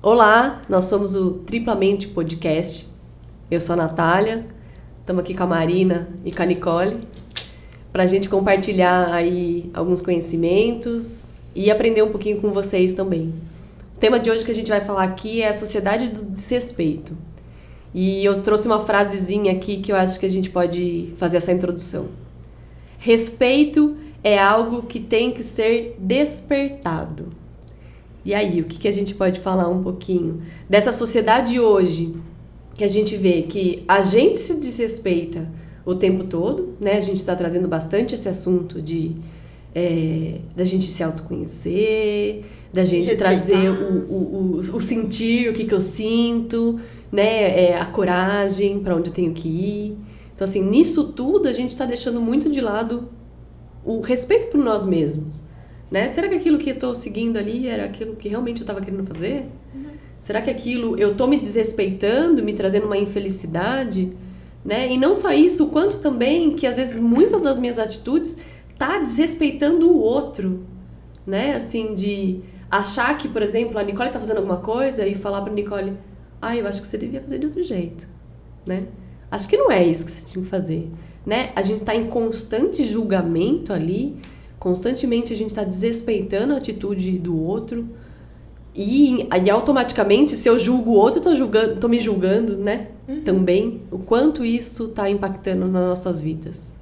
Olá, nós somos o Triplamente Podcast. Eu sou a Natália, estamos aqui com a Marina e com a Nicole para a gente compartilhar aí alguns conhecimentos e aprender um pouquinho com vocês também. O tema de hoje que a gente vai falar aqui é a sociedade do desrespeito. E eu trouxe uma frasezinha aqui que eu acho que a gente pode fazer essa introdução. Respeito é algo que tem que ser despertado. E aí, o que a gente pode falar um pouquinho dessa sociedade hoje, que a gente vê que a gente se desrespeita o tempo todo, né? A gente está trazendo bastante esse assunto da gente se autoconhecer, da gente respeitar. Trazer o sentir, o que eu sinto, né? A coragem, para onde eu tenho que ir. Então, assim, nisso tudo a gente está deixando muito de lado o respeito por nós mesmos. Né? Será que aquilo que eu estou seguindo ali era aquilo que realmente eu estava querendo fazer? Uhum. Será que aquilo eu estou me desrespeitando, me trazendo uma infelicidade? Né? E não só isso, o quanto também que às vezes muitas das minhas atitudes tá desrespeitando o outro. Né? Assim, de achar que, por exemplo, a Nicole está fazendo alguma coisa e falar para a Nicole, eu acho que você devia fazer de outro jeito. Né? Acho que não é isso que você tinha que fazer. Né? A gente está em constante julgamento ali. Constantemente a gente está desrespeitando a atitude do outro e automaticamente, se eu julgo o outro, eu tô me julgando, né? Uhum. Também. O quanto isso está impactando nas nossas vidas.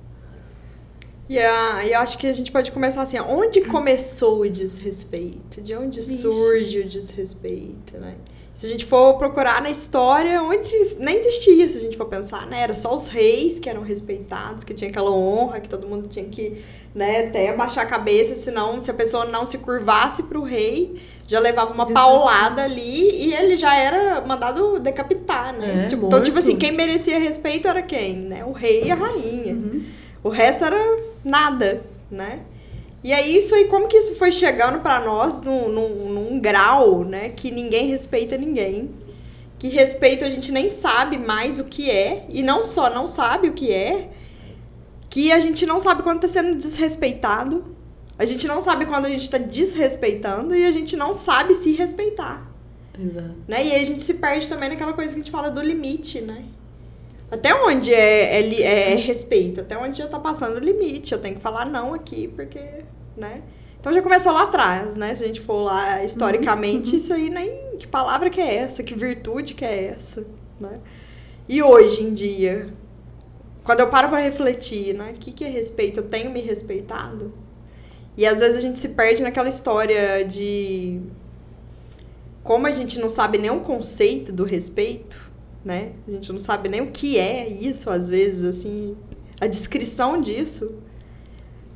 E eu acho que a gente pode começar assim, onde começou o desrespeito? De onde surge o desrespeito, né? Se a gente for procurar na história, onde nem existia, se a gente for pensar, né? Era só os reis que eram respeitados, que tinha aquela honra, que todo mundo tinha que, né, até abaixar a cabeça, senão, se a pessoa não se curvasse pro rei, já levava uma paulada ali e ele já era mandado decapitar, né? Então, tipo assim, quem merecia respeito era quem, né? O rei e a rainha. Uhum. O resto era nada, né? E aí, isso aí, como que isso foi chegando pra nós num grau, né? Que ninguém respeita ninguém. Que respeito a gente nem sabe mais o que é. E não só não sabe o que é, que a gente não sabe quando tá sendo desrespeitado. A gente não sabe quando a gente tá desrespeitando. E a gente não sabe se respeitar. Exato. Né? E aí a gente se perde também naquela coisa que a gente fala do limite, né? Até onde é respeito? Até onde já tá passando o limite? Eu tenho que falar não aqui, porque, né? Então já começou lá atrás, né? Se a gente for lá historicamente, isso aí nem... Que palavra que é essa? Que virtude que é essa? Né? E hoje em dia, quando eu paro pra refletir, né? O que é respeito? Eu tenho me respeitado? E às vezes a gente se perde naquela história de... Como a gente não sabe nem o conceito do respeito... Né? A gente não sabe nem o que é isso, às vezes, assim, a descrição disso,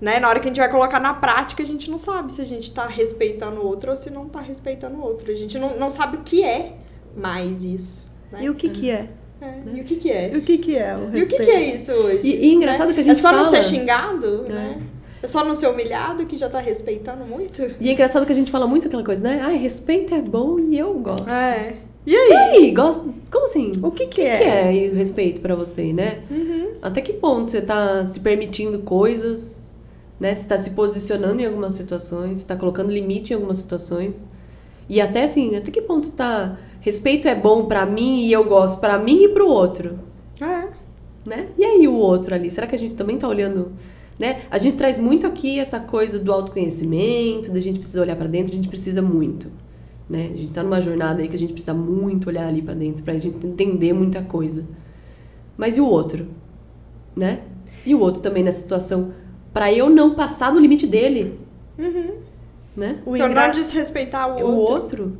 né? Na hora que a gente vai colocar na prática, a gente não sabe se a gente tá respeitando o outro ou se não tá respeitando o outro. A gente não sabe o que é mais isso. Né? E o que é? E o que é? E o que é o respeito? E o que é isso hoje? E engraçado que a gente fala... fala... É só não ser xingado, né? É só não ser humilhado que já tá respeitando muito? E é engraçado que a gente fala muito aquela coisa, né? Respeito é bom e eu gosto. E aí? Gosto? Como assim? O que é? O que é respeito pra você, né? Uhum. Até que ponto você tá se permitindo coisas, né? Você tá se posicionando em algumas situações, você tá colocando limite em algumas situações. E até assim, até que ponto você tá... Respeito é bom pra mim e eu gosto pra mim e pro outro. Né? E aí o outro ali? Será que a gente também tá olhando... Né? A gente traz muito aqui essa coisa do autoconhecimento, da gente precisa olhar pra dentro, a gente precisa muito. Né? A gente tá numa jornada aí que a gente precisa muito olhar ali pra dentro pra gente entender muita coisa. Mas e o outro? Né? E o outro também nessa situação, pra eu não passar do limite dele. Uhum. Né? Pra não desrespeitar o outro.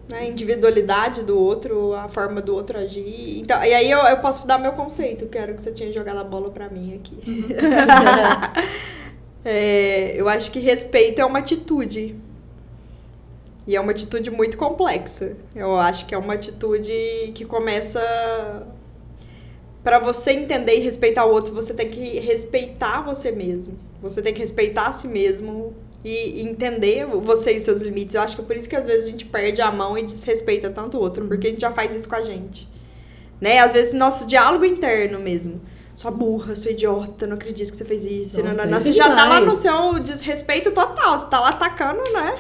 Né? A individualidade do outro, a forma do outro agir. Então, e aí eu posso dar meu conceito, que era que você tinha jogado a bola pra mim aqui. Eu acho que respeito é uma atitude. E é uma atitude muito complexa. Eu acho que é uma atitude que começa... Para você entender e respeitar o outro, você tem que respeitar você mesmo. Você tem que respeitar a si mesmo e entender você e os seus limites. Eu acho que é por isso que às vezes a gente perde a mão e desrespeita tanto o outro, porque a gente já faz isso com a gente. Né? Às vezes nosso diálogo interno mesmo. Sua burra, sua idiota, não acredito que você fez isso. Nossa, não, isso você já demais. tá lá no seu desrespeito total. Você tá lá atacando, né?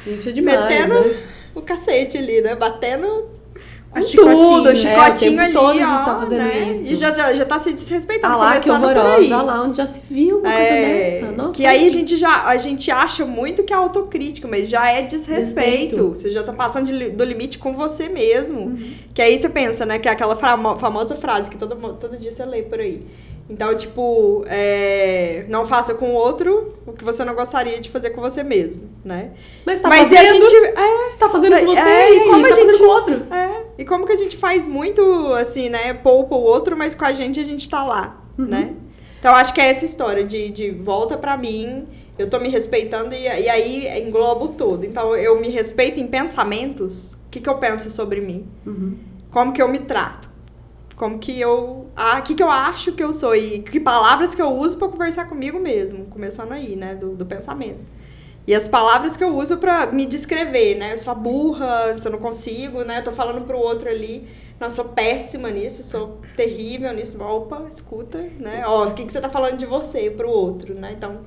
Isso é demais, metendo, né? o cacete ali, né? Batendo com chicotinho, tudo, o o chicotinho tempo ali, todo ó, a gente tá fazendo né? isso. E já tá se desrespeitando, Ah lá, que começando por aí. horrorosa, ah lá, onde já se viu uma coisa dessa. Nossa, que aí a gente acha muito que é autocrítica, mas já é desrespeito. Você já tá passando do limite com você mesmo. Que aí você pensa, né, que é aquela famosa frase que todo dia você lê por aí. Então, tipo, não faça com o outro o que você não gostaria de fazer com você mesmo, né? Mas fazendo, a gente... Você tá fazendo com você e como tá a gente, fazendo com o outro. E como que a gente faz muito, assim, né, poupa o outro, mas com a gente tá lá, né? Então, acho que é essa história de volta pra mim, eu tô me respeitando e aí engloba o todo. Então, eu me respeito em pensamentos, o que eu penso sobre mim? Como que eu me trato? Como que eu... o que eu acho que eu sou e que palavras que eu uso pra conversar comigo mesmo. Começando aí, né, do pensamento. E as palavras que eu uso pra me descrever, né? Eu sou burra, eu não consigo, né? Eu tô falando pro outro ali, não, eu sou péssima nisso, eu sou terrível nisso. Opa, escuta, né? Ó, o que você tá falando de você pro outro, né? Então,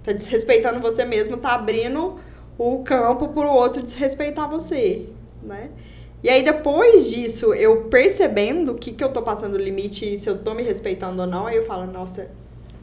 tá desrespeitando você mesmo, tá abrindo o campo pro outro desrespeitar você, né? E aí, depois disso, eu percebendo o que eu tô passando o limite e se eu tô me respeitando ou não, aí eu falo, nossa,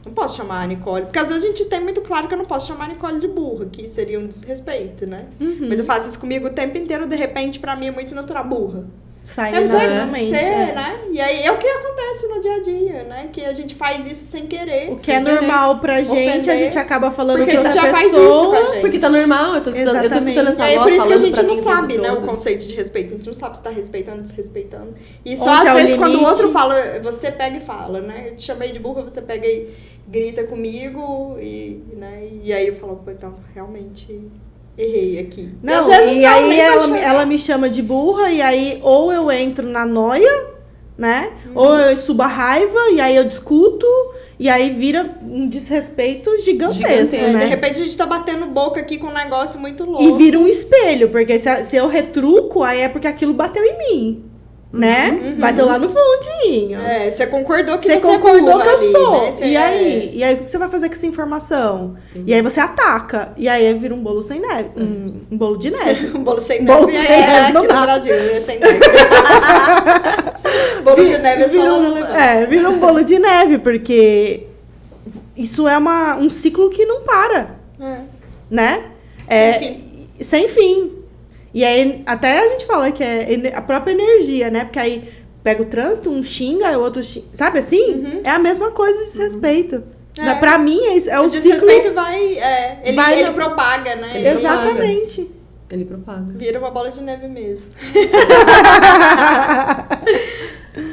não posso chamar a Nicole. Porque às vezes a gente tem muito claro que eu não posso chamar a Nicole de burra, que seria um desrespeito, né? Mas eu faço isso comigo o tempo inteiro, de repente, pra mim é muito natural, burra. Sai naturalmente. Né? E aí é o que acontece no dia a dia, né? Que a gente faz isso sem querer. O que é normal pra gente, ofender, a gente acaba falando porque que outra a gente já pessoa... faz isso com a gente. Porque tá normal, eu tô escutando essa E aí, voz por isso que a falando gente pra não mim sabe, né, o todo. conceito de respeito. A gente não sabe se tá respeitando, desrespeitando. E só Onde às é o vezes quando o limite? outro fala, você pega e fala, né? Eu te chamei de burra, você pega e grita comigo né? E aí eu falo, pô, então, realmente... errei aqui. Não, e aí ela me chama de burra, e aí ou eu entro na noia, né? Ou eu subo a raiva, e aí eu discuto, e aí vira um desrespeito gigantesco, né? De repente a gente tá batendo boca aqui com um negócio muito louco. E vira um espelho, porque se eu retruco, aí é porque aquilo bateu em mim. Né? Bateu lá no fundinho. Você concordou que você concordou que eu sou. Né? E aí, o que você vai fazer com essa informação? E aí você ataca. E aí vira um bolo sem neve. Um bolo de neve. Um bolo sem bolo neve. Sem neve não aqui dá. no Brasil, é sem neve. Bolo de neve é só lá no Alemão. Vira um bolo de neve, porque isso é um ciclo que não para. Né? Sem fim. E aí, até a gente fala que é a própria energia, né? Porque aí pega o trânsito, um xinga, o outro xinga. Sabe assim? É a mesma coisa de desrespeito. Pra mim, é o desrespeito ciclo... ele propaga, né? Exatamente. Ele propaga. Vira uma bola de neve mesmo.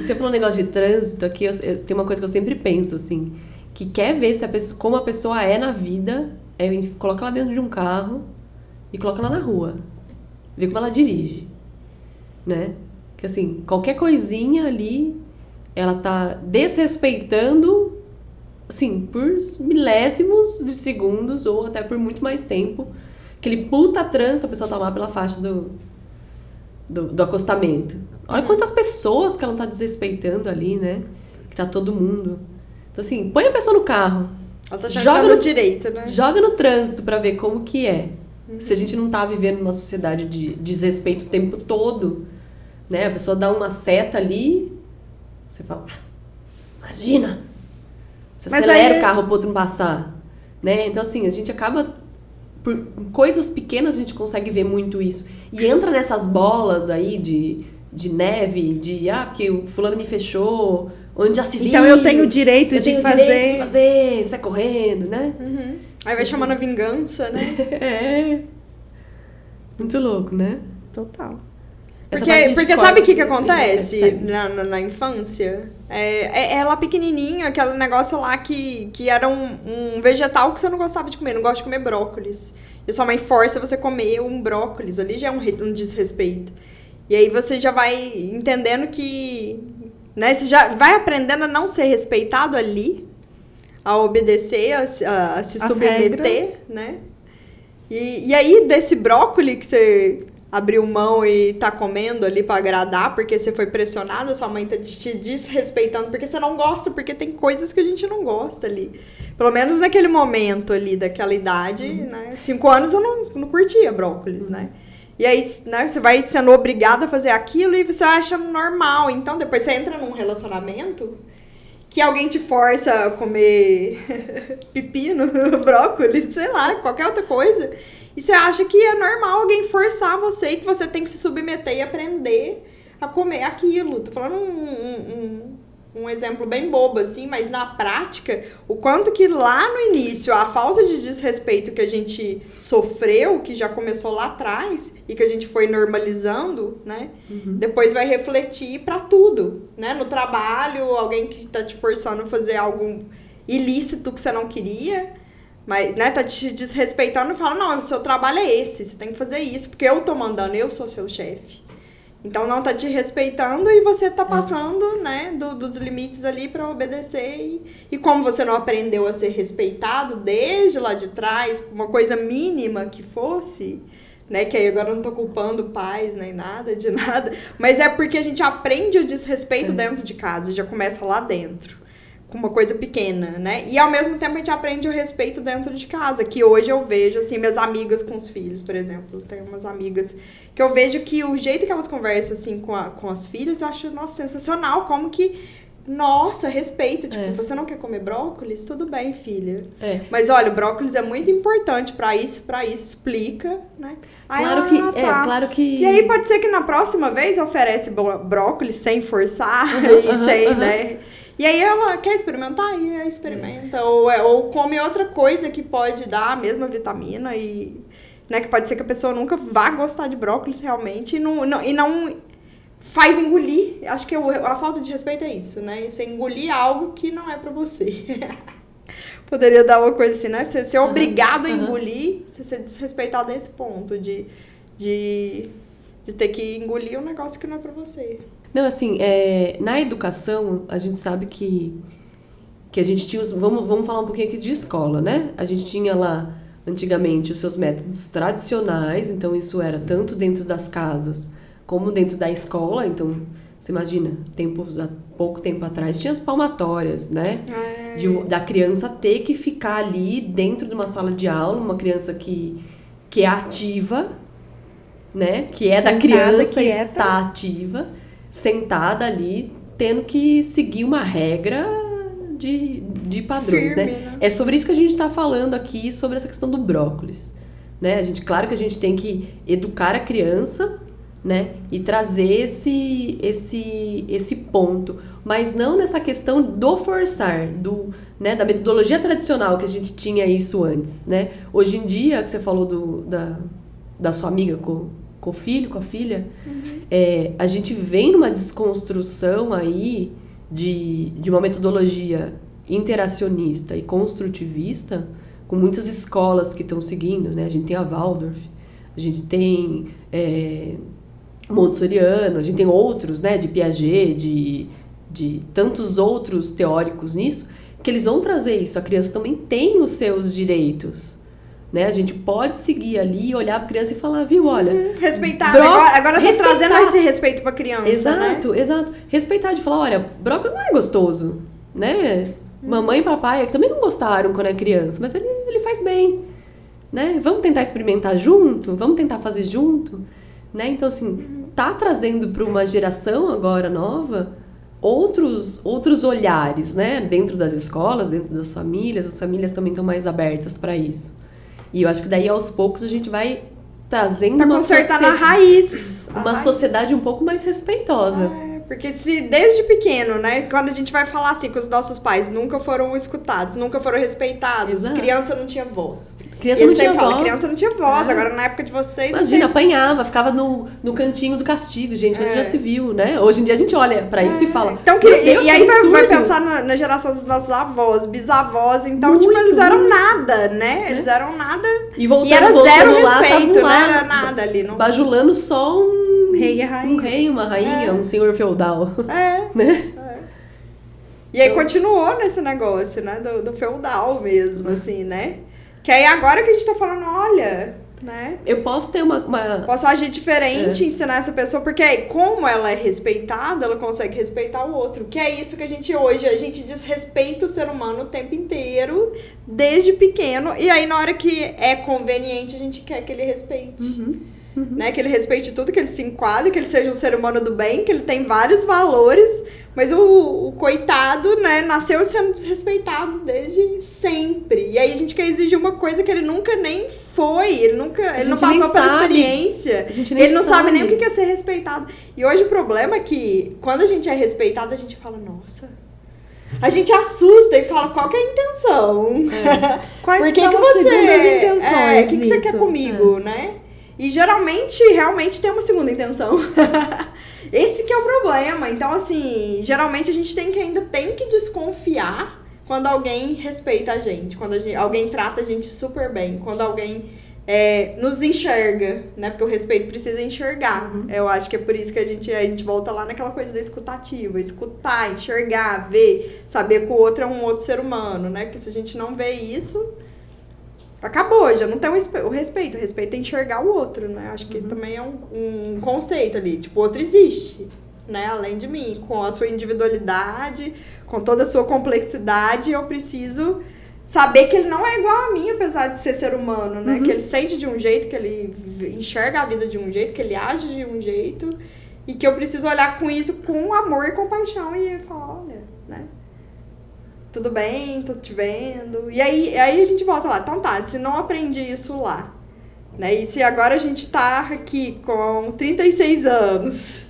Você falou um negócio de trânsito aqui, tem uma coisa que eu sempre penso, assim, que quer ver como a pessoa é na vida, coloca ela dentro de um carro e coloca ela na rua. Ver como ela dirige, né? Que assim, qualquer coisinha ali, ela tá desrespeitando, assim, por milésimos de segundos ou até por muito mais tempo. Aquele puta trânsito, a pessoa tá lá pela faixa do acostamento. Olha quantas pessoas que ela não tá desrespeitando ali, né? Que tá todo mundo. Então assim, põe a pessoa no carro. Ela tá jogando no direito, né? Joga no trânsito pra ver como que é. Se a gente não tá vivendo numa sociedade de desrespeito o tempo todo, né? A pessoa dá uma seta ali, você fala, imagina! Você acelera o carro pro outro não passar, né? Então, assim, a gente acaba... Por coisas pequenas a gente consegue ver muito isso. E entra nessas bolas aí de neve, porque o fulano me fechou, onde já se viu. Então eu tenho o direito de fazer, sai correndo, né? Aí vai chamando a vingança, né? Muito louco, né? Total. Porque sabe o que acontece na infância? Ela pequenininha, aquele negócio lá que era um vegetal que você não gostava de comer. Não gosta de comer brócolis. E sua mãe força você comer um brócolis. Ali já é um desrespeito. E aí você já vai entendendo que... Né, você já vai aprendendo a não ser respeitado ali. A obedecer, a se submeter, né? E aí, desse brócolis que você abriu mão e tá comendo ali pra agradar, porque você foi pressionada, sua mãe tá te desrespeitando, porque você não gosta, porque tem coisas que a gente não gosta ali. Pelo menos naquele momento ali, daquela idade, né? 5 anos eu não curtia brócolis, né? E aí, né, você vai sendo obrigada a fazer aquilo e você vai achando normal. Então, depois você entra num relacionamento que alguém te força a comer pepino, brócolis, sei lá, qualquer outra coisa. E você acha que é normal alguém forçar você e que você tem que se submeter e aprender a comer aquilo. Tô falando um exemplo bem bobo, assim, mas na prática, o quanto que lá no início, a falta de desrespeito que a gente sofreu, que já começou lá atrás, e que a gente foi normalizando, né? Depois vai refletir pra tudo, né? No trabalho, alguém que tá te forçando a fazer algo ilícito que você não queria, mas, né, tá te desrespeitando e fala, não, o seu trabalho é esse, você tem que fazer isso, porque eu tô mandando, eu sou seu chefe. Então, não tá te respeitando e você tá passando, né, dos limites ali pra obedecer. E como você não aprendeu a ser respeitado desde lá de trás, uma coisa mínima que fosse, né, que aí agora eu não tô culpando pais nem nada, de nada, mas é porque a gente aprende o desrespeito dentro de casa, já começa lá dentro. Com uma coisa pequena, né? E ao mesmo tempo a gente aprende o respeito dentro de casa, que hoje eu vejo, assim, minhas amigas com os filhos, por exemplo. Eu tenho umas amigas que eu vejo que o jeito que elas conversam, assim, com as filhas, eu acho, nossa, sensacional. Como que, nossa, respeito. Tipo, você não quer comer brócolis? Tudo bem, filha. Mas olha, o brócolis é muito importante pra isso, explica, né? Claro que... E aí pode ser que na próxima vez oferece brócolis sem forçar né? E aí ela quer experimentar, e aí experimenta. Ou come outra coisa que pode dar a mesma vitamina e, né, que pode ser que a pessoa nunca vá gostar de brócolis realmente e não faz engolir. Acho que a falta de respeito é isso, né? Você engolir algo que não é pra você. Poderia dar uma coisa assim, né? Você ser obrigado a engolir, você ser desrespeitado nesse ponto de ter que engolir um negócio que não é pra você. Não, assim, na educação, a gente sabe que a gente tinha vamos falar um pouquinho aqui de escola, né? A gente tinha lá, antigamente, os seus métodos tradicionais, então isso era tanto dentro das casas como dentro da escola. Então, você imagina, há pouco tempo atrás, tinha as palmatórias, né? Da criança ter que ficar ali dentro de uma sala de aula, uma criança que é ativa, né? Que é sentada, da criança, quieta, está ativa, sentada ali, tendo que seguir uma regra de padrões, firme, né? É sobre isso que a gente está falando aqui, sobre essa questão do brócolis, né? Claro que a gente tem que educar a criança, né? E trazer esse ponto, mas não nessa questão do forçar, né? Da metodologia tradicional que a gente tinha isso antes, né? Hoje em dia, que você falou da sua amiga com o filho, com a filha, a gente vem numa desconstrução aí de uma metodologia interacionista e construtivista, com muitas escolas que estão seguindo, né? A gente tem a Waldorf, a gente tem Montessoriano, a gente tem outros, né? De Piaget, de tantos outros teóricos nisso, que eles vão trazer isso. A criança também tem os seus direitos, né? A gente pode seguir ali e olhar para a criança e falar, viu, olha... Respeitar. Agora tá trazendo esse respeito para a criança, exato, né? Exato. Respeitar, de falar, olha, brócolis não é gostoso, né? Mamãe e papai também não gostaram quando é criança, mas ele faz bem, né? Vamos tentar experimentar junto? Vamos tentar fazer junto? Né? Então, assim, tá trazendo para uma geração agora nova outros olhares, né? Dentro das escolas, dentro das famílias. As famílias também estão mais abertas para isso. E eu acho que daí, aos poucos, a gente vai trazendo consertando a raiz. Uma sociedade um pouco mais respeitosa. Porque se desde pequeno, né, quando a gente vai falar assim que os nossos pais nunca foram escutados, nunca foram respeitados, exato, criança não tinha voz. Criança não tinha voz. Criança não tinha voz. Agora, na época de vocês... Imagina, apanhava, ficava no cantinho do castigo, gente, onde já se viu, né? Hoje em dia a gente olha pra isso e fala... Então, e aí vai pensar na geração dos nossos avós, bisavós, então, tipo, eles eram nada, né? Eles eram nada. E era zero respeito, né? Era nada ali. Não... Bajulando só um rei e rainha. Um rei, uma rainha, um senhor feudal. Né? E aí continuou nesse negócio, né? Do feudal mesmo, assim, né? Que aí agora que a gente tá falando, olha, né? Eu posso ter Posso agir diferente, ensinar essa pessoa, porque aí, como ela é respeitada, ela consegue respeitar o outro. Que é isso que a gente desrespeita o ser humano o tempo inteiro, desde pequeno, e aí na hora que é conveniente, a gente quer que ele respeite. né? Que ele respeite tudo, que ele se enquadre, que ele seja um ser humano do bem, que ele tem vários valores, mas o coitado, né, nasceu sendo desrespeitado desde sempre. E aí a gente quer exigir uma coisa que ele nunca nem foi, ele não passou pela experiência, ele não sabe nem o que é ser respeitado. E hoje o problema é que quando a gente é respeitado, a gente fala, nossa... A gente assusta e fala, qual que é a intenção? Quais são as segundas intenções? O que você quer comigo, né? E geralmente, realmente tem uma segunda intenção. Esse que é o problema. Então, assim, geralmente a gente ainda tem que desconfiar quando alguém respeita a gente, quando alguém trata a gente super bem, quando alguém nos enxerga, né? Porque o respeito precisa enxergar. Eu acho que é por isso que a gente volta lá naquela coisa da escutativa. Escutar, enxergar, ver, saber que o outro é um outro ser humano, né? Porque se a gente não vê isso... Acabou, já não tem o respeito. O respeito é enxergar o outro, né? Acho que também é um conceito ali. Tipo, o outro existe, né? Além de mim. Com a sua individualidade, com toda a sua complexidade, eu preciso saber que ele não é igual a mim, apesar de ser humano, né? Que ele sente de um jeito, que ele enxerga a vida de um jeito, que ele age de um jeito. E que eu preciso olhar com isso com amor e compaixão e falar, olha, né? Tudo bem, tô te vendo. E aí a gente volta lá. Então tá, se não aprendi isso lá, né? E se agora a gente tá aqui com 36 anos,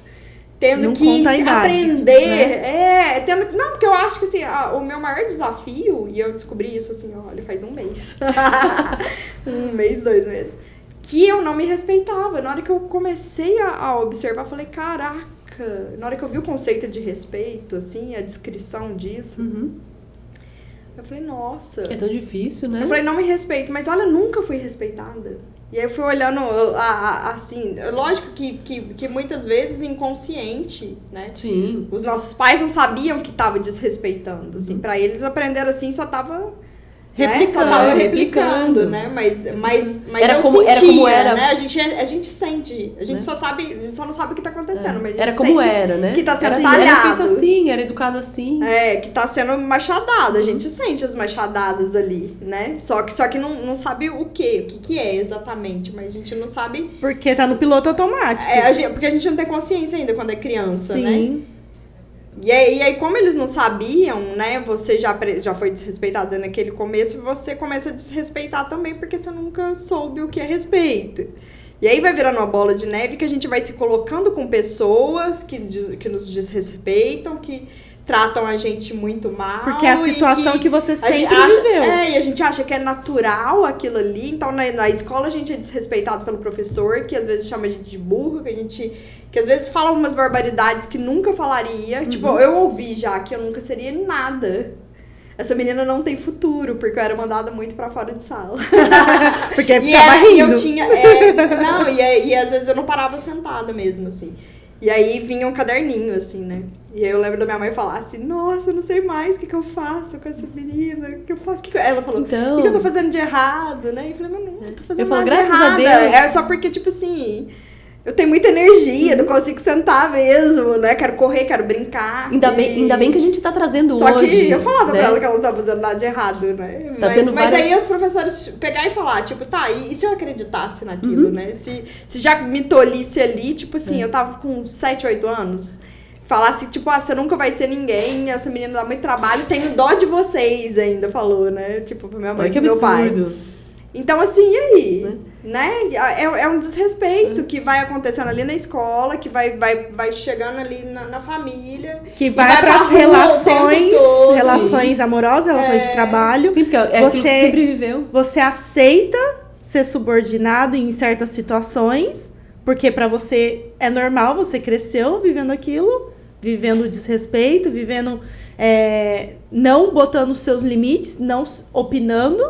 tendo não que aprender... Né? Não, porque eu acho que assim, o meu maior desafio, e eu descobri isso assim, olha, faz um mês. 1 mês, 2 meses. Que eu não me respeitava. Na hora que eu comecei a observar, eu falei, caraca, na hora que eu vi o conceito de respeito, assim, a descrição disso... Eu falei, nossa... É tão difícil, né? Eu falei, não me respeito, mas olha, eu nunca fui respeitada. E aí eu fui olhando, assim, lógico que muitas vezes inconsciente, né? Sim. Os nossos pais não sabiam que tava desrespeitando, assim. Pra eles aprenderam assim, só tava... replicando, né? Mas era eu como, sentia, era como era, né? A gente sente. A gente só não sabe o que tá acontecendo, mas a gente era como sente era, né? Que tá sendo era talhado. Era feito assim, era educado assim. Que tá sendo machadado. A gente sente as machadadas ali, né? Só que não sabe o que é exatamente, mas a gente não sabe... Porque tá no piloto automático. Porque a gente não tem consciência ainda quando é criança, né? Sim. E aí, como eles não sabiam, né? Você já foi desrespeitada naquele começo, você começa a desrespeitar também, porque você nunca soube o que é respeito. E aí vai virando uma bola de neve que a gente vai se colocando com pessoas que nos desrespeitam, que tratam a gente muito mal. Porque é a situação que você sempre viveu. E a gente acha que é natural aquilo ali. Então, na escola, a gente é desrespeitado pelo professor, que às vezes chama a gente de burro, que às vezes fala umas barbaridades que nunca falaria. Tipo, eu ouvi já que eu nunca seria nada. Essa menina não tem futuro, porque eu era mandada muito pra fora de sala. Porque ficava rindo. E eu tinha... e às vezes eu não parava sentada mesmo, assim. E aí vinha um caderninho, assim, né? E aí eu lembro da minha mãe falar assim, nossa, eu não sei mais o que eu faço com essa menina, o que eu faço? Ela falou, então... o que eu tô fazendo de errado, né? E eu falei, mas não tô fazendo nada de graças errado. A Deus. É só porque, tipo assim... Eu tenho muita energia, não consigo sentar mesmo, né? Quero correr, quero brincar. Ainda bem que a gente tá trazendo Só hoje. Só que eu falava né? pra ela que ela não tá fazendo nada de errado, né? Mas aí os professores pegar e falar, tipo, tá, e se eu acreditasse naquilo, né? Se já me tolhisse ali, tipo assim, eu tava com 7, 8 anos, falasse, tipo, você nunca vai ser ninguém, essa menina dá muito trabalho, tenho dó de vocês ainda, falou, né? Tipo, pra minha mãe e pro meu pai. Então, assim, e aí? Né? É um desrespeito que vai acontecendo ali na escola, que vai chegando ali na família. Que vai pras relações amorosas, relações de trabalho. Sim, porque é aquilo que você sempre viveu. Você aceita ser subordinado em certas situações, porque pra você é normal, você cresceu vivendo aquilo, vivendo o desrespeito, vivendo... não botando os seus limites, não opinando,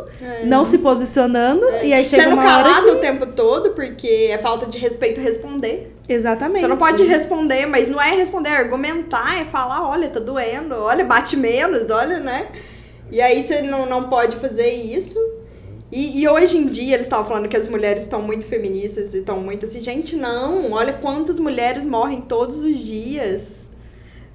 não se posicionando, e aí chega uma hora calado o tempo todo, porque é falta de respeito responder. Exatamente. Você não pode responder, mas não é responder, é argumentar, é falar, olha, tá doendo, olha, bate menos, olha, né? E aí você não pode fazer isso. E hoje em dia, eles estavam falando que as mulheres estão muito feministas e estão muito assim, gente, não, olha quantas mulheres morrem todos os dias,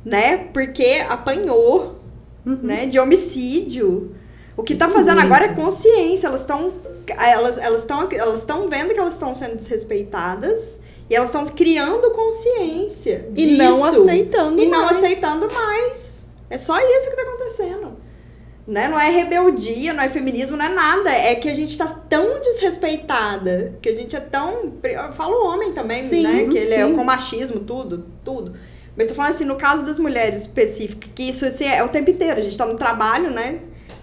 né? Porque apanhou, né? De homicídio. O que tá fazendo agora é consciência. Elas estão elas estão vendo que elas estão sendo desrespeitadas e elas estão criando consciência disso. E não aceitando E não aceitando mais. É só isso que tá acontecendo. Né? Não é rebeldia, não é feminismo, não é nada. É que a gente tá tão desrespeitada, que a gente é tão... Eu falo homem também, sim, né? Que ele sim. é com machismo, tudo. Mas tô falando assim, no caso das mulheres específicas, que isso assim, é o tempo inteiro. A gente tá no trabalho, né?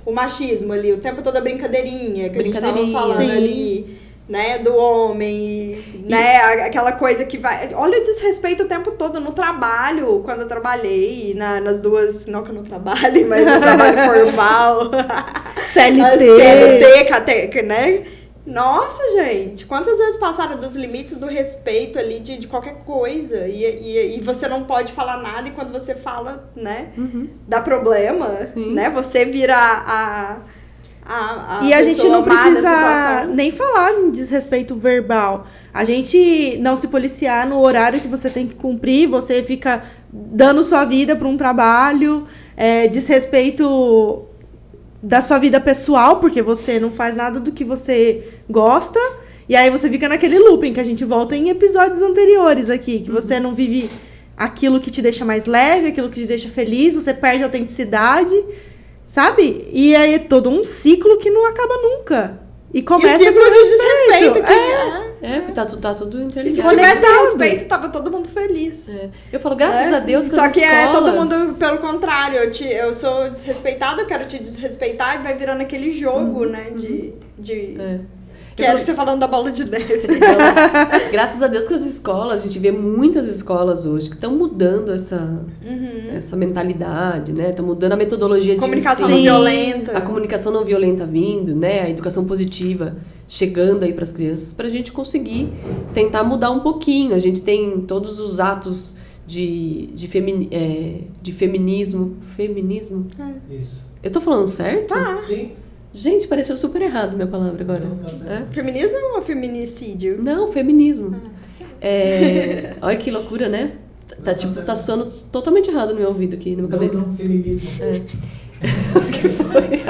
O machismo ali, o tempo todo a brincadeirinha que a gente tava falando sim. ali, né? Do homem, né? Aquela coisa que vai... Olha o desrespeito o tempo todo no trabalho, quando eu trabalhei, nas duas... Não que eu não trabalhe, mas eu trabalho formal. CLT, né? Nossa, gente, quantas vezes passaram dos limites do respeito ali de qualquer coisa e você não pode falar nada e quando você fala, né, dá problema, né, você vira e a gente não precisa nem falar em desrespeito verbal. A gente não se policiar no horário que você tem que cumprir, você fica dando sua vida para um trabalho, desrespeito da sua vida pessoal, porque você não faz nada do que você gosta, e aí você fica naquele looping que a gente volta em episódios anteriores aqui, que você não vive aquilo que te deixa mais leve, aquilo que te deixa feliz, você perde a autenticidade, sabe? E aí é todo um ciclo que não acaba nunca. E começa com o desrespeito. Porque tá tudo interligado. E se tivesse respeito, tava todo mundo feliz. Eu falo, graças a Deus que Só as que escolas... todo mundo, pelo contrário, eu sou desrespeitada, eu quero te desrespeitar, e vai virando aquele jogo, né, que era você falando da bola de neve. Então, graças a Deus que as escolas, a gente vê muitas escolas hoje que estão mudando essa mentalidade, né? Estão mudando a metodologia de comunicação ensino. não violenta. A comunicação não violenta vindo, né? A educação positiva chegando aí para as crianças, para a gente conseguir tentar mudar um pouquinho. A gente tem todos os atos de feminismo. Feminismo? Isso. Eu tô falando certo? Sim. Gente, pareceu super errado minha palavra agora. Não, tá certo. Feminismo ou feminicídio? Não, feminismo. Olha que loucura, né? Tá soando totalmente errado no meu ouvido aqui, na minha cabeça. Não, feminismo. O que foi?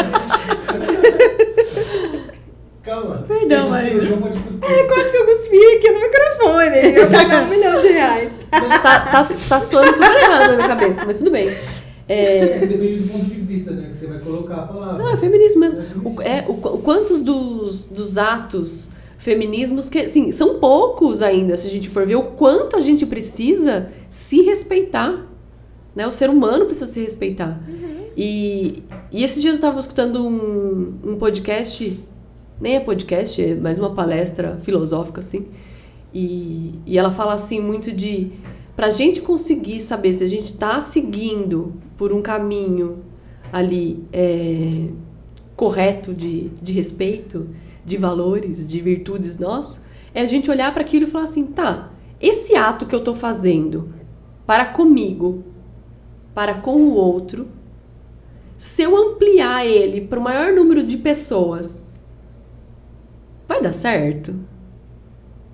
Calma. Perdão, Maria. Quase que eu cuspi aqui no microfone. Eu pagar R$1 milhão. Tá soando super errado na minha cabeça, mas tudo bem. Depende do ponto de vista, né? Que você vai colocar a palavra. Não, é feminismo mesmo. Quantos dos atos feminismos que, assim, são poucos ainda, se a gente for ver o quanto a gente precisa se respeitar, né? O ser humano precisa se respeitar. E esses dias eu estava escutando um podcast, nem é podcast, é mais uma palestra filosófica, assim, e ela fala, assim, muito de... Pra gente conseguir saber se a gente tá seguindo por um caminho ali correto de respeito, de valores, de virtudes nosso, é a gente olhar para aquilo e falar assim, tá, esse ato que eu tô fazendo para comigo, para com o outro, se eu ampliar ele para o maior número de pessoas, vai dar certo?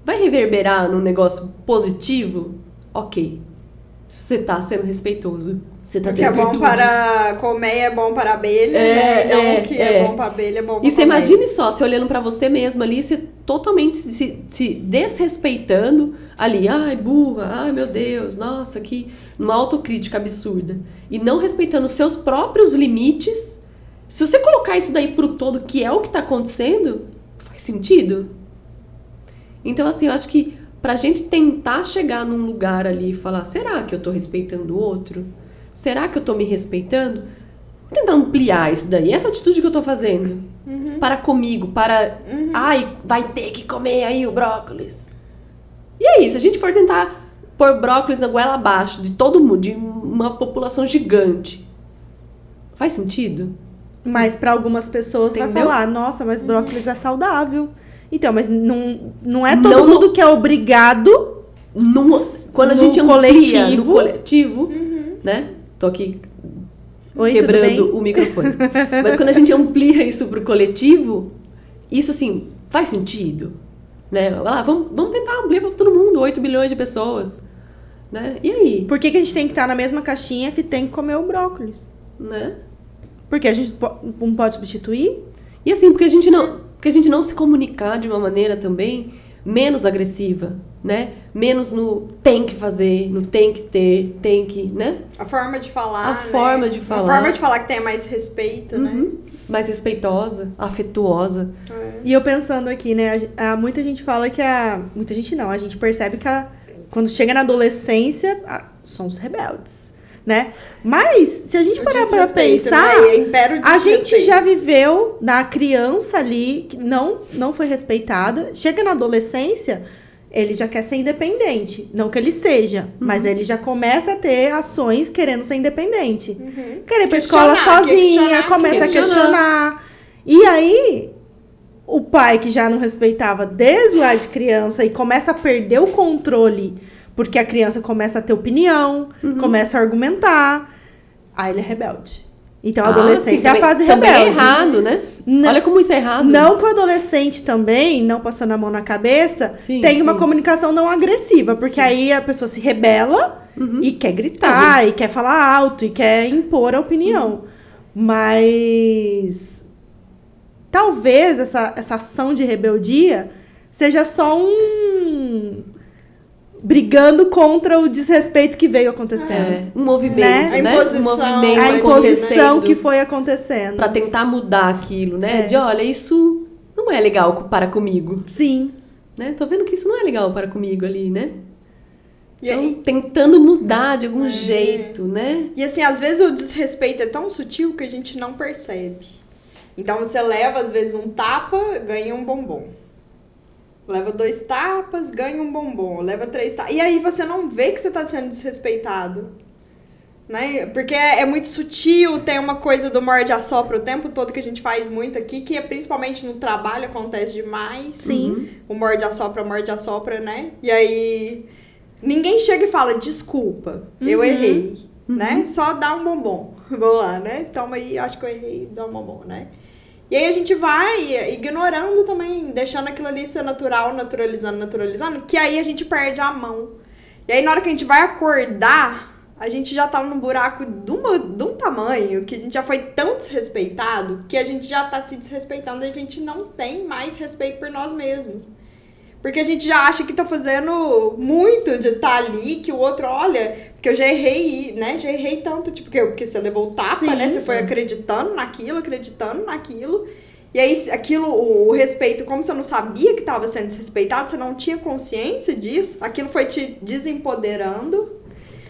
Vai reverberar num negócio positivo? Ok. Você tá sendo respeitoso. Você tá tendo virtude. O que é bom para colmeia é bom para abelha, né? Não o que é bom para abelha é bom para colmeia. E você imagine só, você olhando para você mesmo ali, você totalmente se desrespeitando ali. Ai, burra, ai, meu Deus, nossa, que... Uma autocrítica absurda. E não respeitando os seus próprios limites. Se você colocar isso daí pro todo, que é o que tá acontecendo, faz sentido? Então, assim, eu acho que pra gente tentar chegar num lugar ali e falar, será que eu tô respeitando o outro? Será que eu tô me respeitando? Vou tentar ampliar isso daí, essa atitude que eu tô fazendo. Para comigo, para... Ai, vai ter que comer aí o brócolis. E aí, se a gente for tentar pôr brócolis na goela abaixo de todo mundo, de uma população gigante, faz sentido? Mas pra algumas pessoas Entendeu? vai falar, nossa, mas brócolis é saudável. Então, mas não é todo mundo que é obrigado quando a gente amplia no coletivo, né? Tô aqui quebrando o microfone. Mas quando a gente amplia isso pro coletivo, isso, assim, faz sentido, né? Vamos tentar ampliar pra todo mundo, 8 bilhões de pessoas, né? E aí? Por que a gente tem que estar na mesma caixinha que tem que comer o brócolis? Né? Porque a gente não pode substituir? E assim, porque a gente não... Porque a gente não se comunicar de uma maneira também menos agressiva, né? Menos no tem que fazer, no tem que ter, tem que, né? A forma de falar, A forma de falar. A forma de falar que tenha mais respeito, né? Mais respeitosa, afetuosa. E eu pensando aqui, né? Muita gente fala que muita gente não, a gente percebe que quando chega na adolescência, são os rebeldes, né? Mas, se a gente parar pra pensar, né? A gente já viveu na criança ali, que não foi respeitada. Chega na adolescência, ele já quer ser independente. Não que ele seja, mas ele já começa a ter ações querendo ser independente. Querer ir pra escola sozinha, começa a questionar. E aí, o pai que já não respeitava desde lá de criança e começa a perder o controle, porque a criança começa a ter opinião, começa a argumentar, aí ele é rebelde. Então, a adolescência é a fase rebelde. Também é errado, né? Olha como isso é errado. Não que o adolescente também, não passando a mão na cabeça, tenha uma comunicação não agressiva, porque aí a pessoa se rebela e quer gritar, e quer falar alto, e quer impor a opinião. Mas talvez essa ação de rebeldia seja só brigando contra o desrespeito que veio acontecendo. Um movimento, né? A imposição que foi acontecendo. Pra tentar mudar aquilo, né? De, olha, isso não é legal para comigo. Sim. Né? Tô vendo que isso não é legal para comigo ali, né? Então, tentando mudar de algum jeito, né? E assim, às vezes o desrespeito é tão sutil que a gente não percebe. Então, você leva, às vezes, um tapa, ganha um bombom. Leva 2 tapas, ganha um bombom. Leva 3 tapas. E aí você não vê que você tá sendo desrespeitado. Né? Porque é muito sutil, tem uma coisa do morde-a-sopra o tempo todo que a gente faz muito aqui, que principalmente no trabalho acontece demais. Sim. O morde-a-sopra, né? E aí ninguém chega e fala, desculpa, eu errei. Né? Só dá um bombom. Vamos lá, né? Toma aí, acho que eu errei, dá um bombom, né? E aí a gente vai ignorando também, deixando aquilo ali ser natural, naturalizando, que aí a gente perde a mão. E aí na hora que a gente vai acordar, a gente já tá num buraco de um tamanho, que a gente já foi tão desrespeitado, que a gente já tá se desrespeitando e a gente não tem mais respeito por nós mesmos. Porque a gente já acha que tá fazendo muito de estar ali, que o outro, olha, porque eu já errei, né? Já errei tanto, tipo, porque você levou o tapa, né? Você foi acreditando naquilo. E aí, aquilo, o respeito, como você não sabia que estava sendo desrespeitado, você não tinha consciência disso, aquilo foi te desempoderando.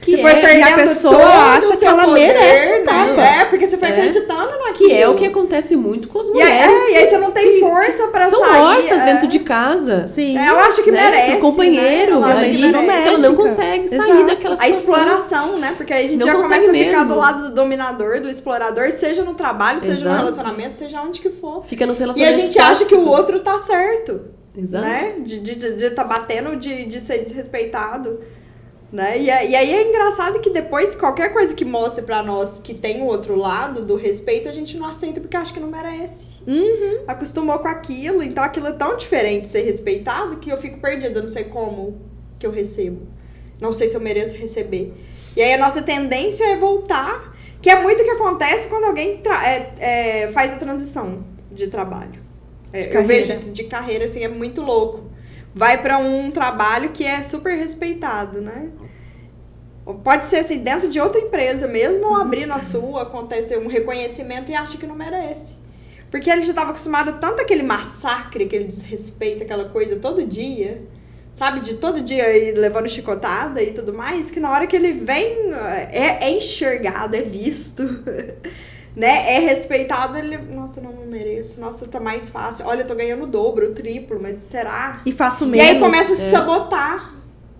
Você foi perdendo e a pessoa acha que ela merece, né? Porque você foi acreditando naquilo. Que é o que acontece muito com as mulheres. E aí você não tem força pra sair. São mortas dentro de casa. Sim. Ela acha que merece. O companheiro, né? ela não consegue sair daquela situação. A exploração, né? Porque aí a gente já começa a ficar do lado do dominador, do explorador, seja no trabalho, seja no relacionamento, seja onde que for. Fica nos relacionamentos. E a gente acha que o outro tá certo. Exato. Né? De tá batendo, de ser desrespeitado. Né? E aí é engraçado que depois qualquer coisa que mostre pra nós que tem o outro lado do respeito, a gente não aceita porque acha que não merece. Acostumou com aquilo, então aquilo é tão diferente de ser respeitado que eu fico perdida, não sei como que eu recebo. Não sei se eu mereço receber. E aí a nossa tendência é voltar, que é muito o que acontece quando alguém faz a transição de trabalho. Eu vejo isso de carreira, assim, é muito louco. Vai pra um trabalho que é super respeitado, né? Pode ser assim, dentro de outra empresa mesmo, ou abrir na sua, acontecer um reconhecimento e acha que não merece. Porque ele já estava acostumado tanto àquele massacre, aquele desrespeito, aquela coisa todo dia, sabe? De todo dia ir levando chicotada e tudo mais, que na hora que ele vem, é enxergado, é visto, né? É respeitado, ele, nossa, não mereço, nossa, tá mais fácil, olha, eu tô ganhando o dobro, o triplo, mas será? E faço menos. E aí começa a se sabotar,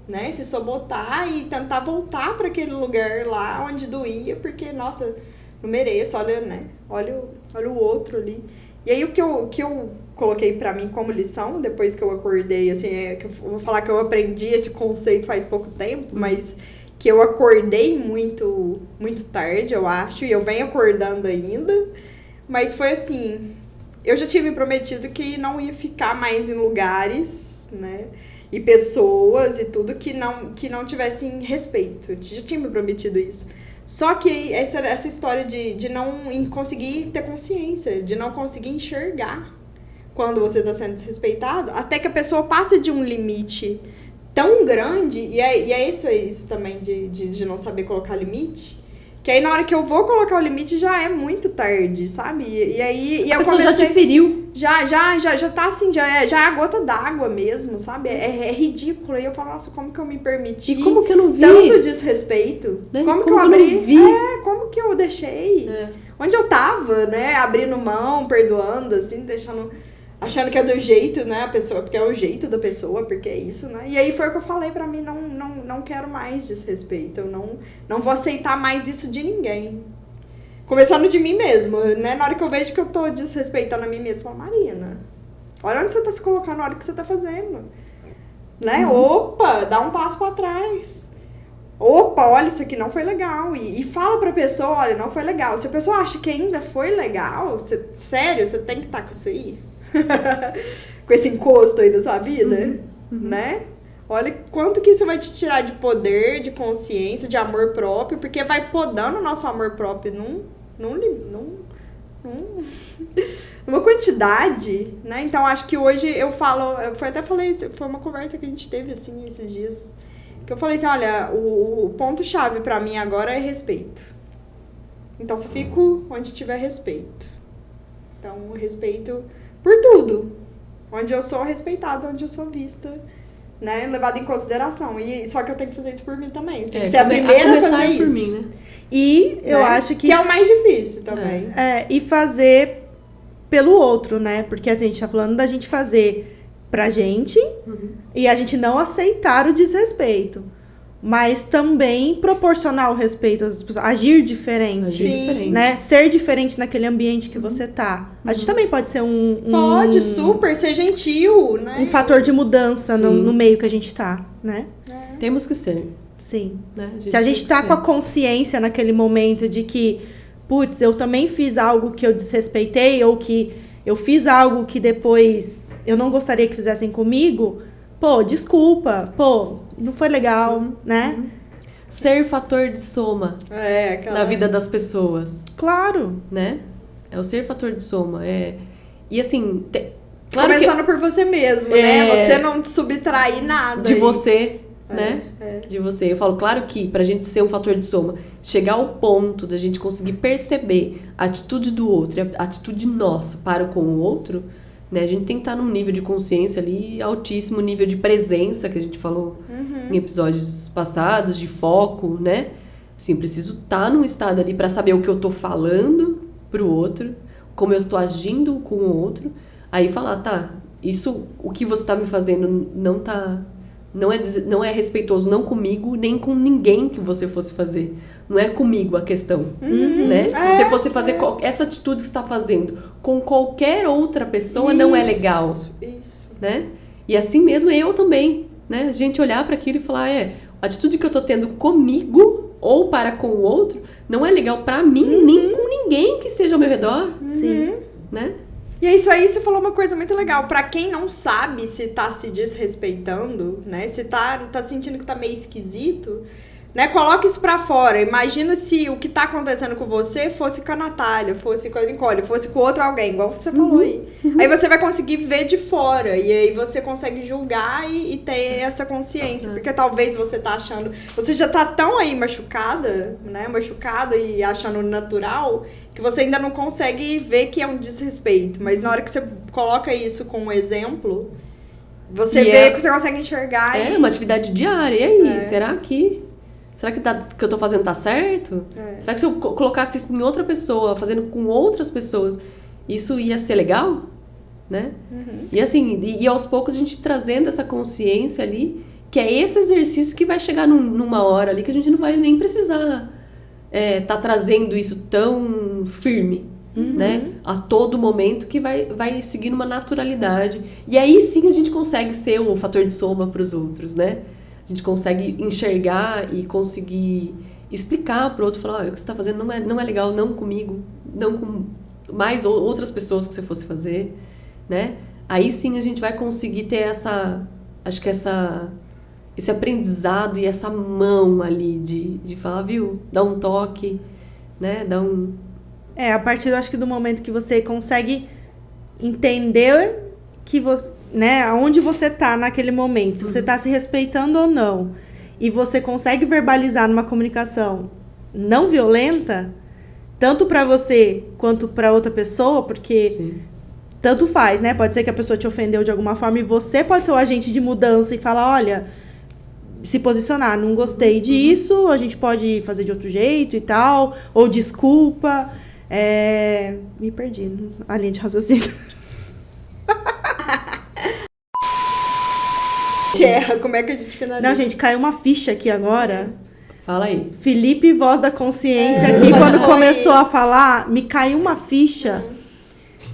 né? Se sabotar e tentar voltar pra aquele lugar lá onde doía, porque, nossa, não mereço, olha, né? Olha o outro ali. E aí o que eu coloquei pra mim como lição, depois que eu acordei, assim, que eu vou falar que eu aprendi esse conceito faz pouco tempo, mas que eu acordei muito, muito tarde, eu acho, e eu venho acordando ainda, mas foi assim, eu já tinha me prometido que não ia ficar mais em lugares, né, e pessoas e tudo que não tivessem respeito, eu já tinha me prometido isso. Só que essa história de não conseguir ter consciência, de não conseguir enxergar, quando você tá sendo desrespeitado, até que a pessoa passe de um limite tão grande, e é isso também de não saber colocar limite, que aí na hora que eu vou colocar o limite já é muito tarde, sabe? E aí a eu pessoa comecei... já te feriu. Já tá assim, já é a gota d'água mesmo, sabe? É ridículo. E eu falo, nossa, como que eu me permiti? E como que eu não vi? Tanto desrespeito. Né? Como que eu abri? Não vi? Como que eu deixei? Onde eu tava, né? Abrindo mão, perdoando, assim, deixando... Achando que é do jeito, né, a pessoa, porque é o jeito da pessoa, porque é isso, né? E aí foi o que eu falei pra mim, não quero mais desrespeito, eu não vou aceitar mais isso de ninguém. Começando de mim mesmo, né? Na hora que eu vejo que eu tô desrespeitando a mim mesma, Marina, olha onde você tá se colocando, na hora que você tá fazendo, né? Opa, dá um passo pra trás. Opa, olha, isso aqui não foi legal. E fala pra pessoa, olha, não foi legal. Se a pessoa acha que ainda foi legal, sério, você tem que estar com isso aí. Com esse encosto aí na sua vida, né? Olha quanto que isso vai te tirar de poder, de consciência, de amor próprio, porque vai podando o nosso amor próprio numa quantidade, né? Então, acho que hoje eu foi uma conversa que a gente teve, assim, esses dias, que eu falei assim, olha, o ponto-chave pra mim agora é respeito. Então, só fico onde tiver respeito. Então, respeito por tudo. Onde eu sou respeitada, onde eu sou vista, né? Levada em consideração. E só que eu tenho que fazer isso por mim também. Tem que ser a primeira a fazer isso. Por mim, né? E eu acho que... Que é o mais difícil também. E fazer pelo outro, né? Porque assim, a gente tá falando da gente fazer pra gente e a gente não aceitar o desrespeito. Mas também proporcionar o respeito às pessoas, agir diferente, Sim. né? Ser diferente naquele ambiente que você tá. A gente também pode ser Pode, super, ser gentil, né? Um fator de mudança no meio que a gente tá, né? Temos que ser. Sim. Né? Se a gente tá com a consciência naquele momento de que, putz, eu também fiz algo que eu desrespeitei, ou que eu fiz algo que depois eu não gostaria que fizessem comigo, pô, desculpa, pô, não foi legal, né? Ser fator de soma na vida das pessoas. Claro. Né? É o ser fator de soma. E assim... Claro começando por você mesmo, né? Você não subtrair nada. De você, né? De você. Eu falo, claro que pra gente ser um fator de soma, chegar ao ponto da gente conseguir perceber a atitude do outro, a atitude nossa para com o outro, né? A gente tem que estar num nível de consciência ali altíssimo, nível de presença, que a gente falou em episódios passados, de foco, né? Assim, eu preciso estar num estado ali pra saber o que eu tô falando pro outro, como eu estou agindo com o outro, aí falar, tá, isso, o que você tá me fazendo não é respeitoso, não comigo, nem com ninguém que você fosse fazer. Não é comigo a questão, né? Se você fosse fazer essa atitude que você está fazendo com qualquer outra pessoa, não é legal. Isso. Né? E assim mesmo eu também, né? A gente olhar para aquilo e falar, a atitude que eu tô tendo comigo ou para com o outro não é legal para mim, nem com ninguém que seja ao meu redor. Sim. Né? E é isso aí, você falou uma coisa muito legal. Pra quem não sabe se tá se desrespeitando, né? Se tá sentindo que tá meio esquisito, né? Coloca isso pra fora. Imagina se o que tá acontecendo com você fosse com a Natália, fosse com a Nicole, fosse com outro alguém, igual você falou aí. Aí você vai conseguir ver de fora. E aí você consegue julgar e ter essa consciência. Porque talvez você tá achando... Você já tá tão aí machucada, né? Machucada e achando natural, que você ainda não consegue ver que é um desrespeito. Mas na hora que você coloca isso como exemplo, você vê que você consegue enxergar. É uma atividade diária. E aí, será que eu tô fazendo tá certo? Será que se eu colocasse isso em outra pessoa, fazendo com outras pessoas, isso ia ser legal? Né? E assim, e aos poucos a gente trazendo essa consciência ali, que é esse exercício que vai chegar numa hora ali que a gente não vai nem precisar tá trazendo isso tão firme, né? A todo momento, que vai seguindo uma naturalidade. E aí sim a gente consegue ser um fator de soma para os outros, né? A gente consegue enxergar e conseguir explicar para o outro, falar, o que você está fazendo não é legal, não comigo, não com mais outras pessoas que você fosse fazer, né? Aí sim a gente vai conseguir ter esse aprendizado e essa mão ali de falar, viu? Dá um toque, né? A partir, eu acho que do momento que você consegue entender que você, né, aonde você tá naquele momento, se você tá se respeitando ou não, e você consegue verbalizar numa comunicação não violenta, tanto pra você quanto pra outra pessoa, porque Sim. tanto faz, né? Pode ser que a pessoa te ofendeu de alguma forma e você pode ser o agente de mudança e falar, olha, se posicionar, não gostei disso, a gente pode fazer de outro jeito e tal, ou desculpa. Me perdi a linha de raciocínio. Como é que a gente finaliza? Não, gente, caiu uma ficha aqui agora. Fala aí. Felipe, voz da consciência, aqui, quando começou a falar, me caiu uma ficha.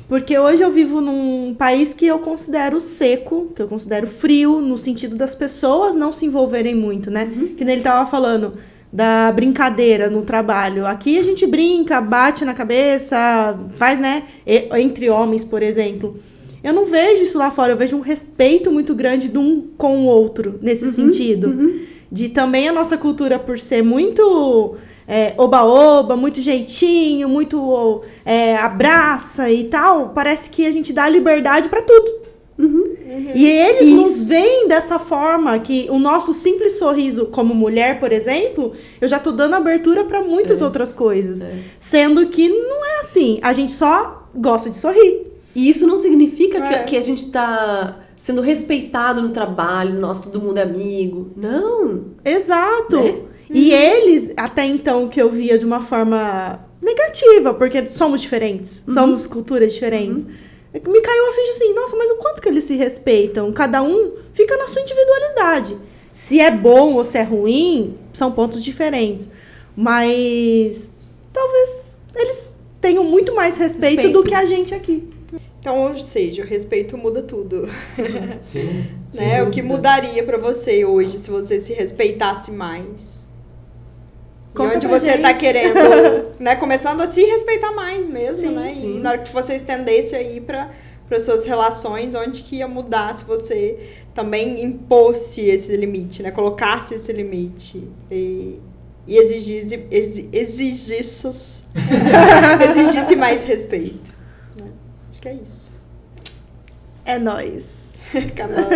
Porque hoje eu vivo num país que eu considero seco, que eu considero frio, no sentido das pessoas não se envolverem muito, né? Que nem ele tava falando da brincadeira no trabalho. Aqui a gente brinca, bate na cabeça, faz, né? Entre homens, por exemplo. Eu não vejo isso lá fora, eu vejo um respeito muito grande de um com o outro, nesse sentido. De também a nossa cultura, por ser muito oba-oba, muito jeitinho, muito abraça e tal, parece que a gente dá liberdade pra tudo. E eles nos veem dessa forma, que o nosso simples sorriso, como mulher, por exemplo, eu já tô dando abertura pra muitas outras coisas. Sendo que não é assim, a gente só gosta de sorrir. E isso não significa que a gente tá sendo respeitado no trabalho, nossa, todo mundo é amigo. Não. Exato. Né? E eles, até então, que eu via de uma forma negativa, porque somos diferentes, somos culturas diferentes. Me caiu a ficha assim, nossa, mas o quanto que eles se respeitam? Cada um fica na sua individualidade. Se é bom ou se é ruim, são pontos diferentes. Mas talvez eles tenham muito mais respeito do que a gente aqui. Então, ou seja, o respeito muda tudo. Sim. Né? O que mudaria pra você hoje se você se respeitasse mais? Conta e onde pra você gente. tá querendo, né? Começando a se respeitar mais mesmo, Sim, né? sim. E na hora que você estendesse aí para suas relações, onde que ia mudar se você também impôsse esse limite, né? Colocasse esse limite e exigisse mais respeito. Né? Acho que é isso. É nóis. Cada um.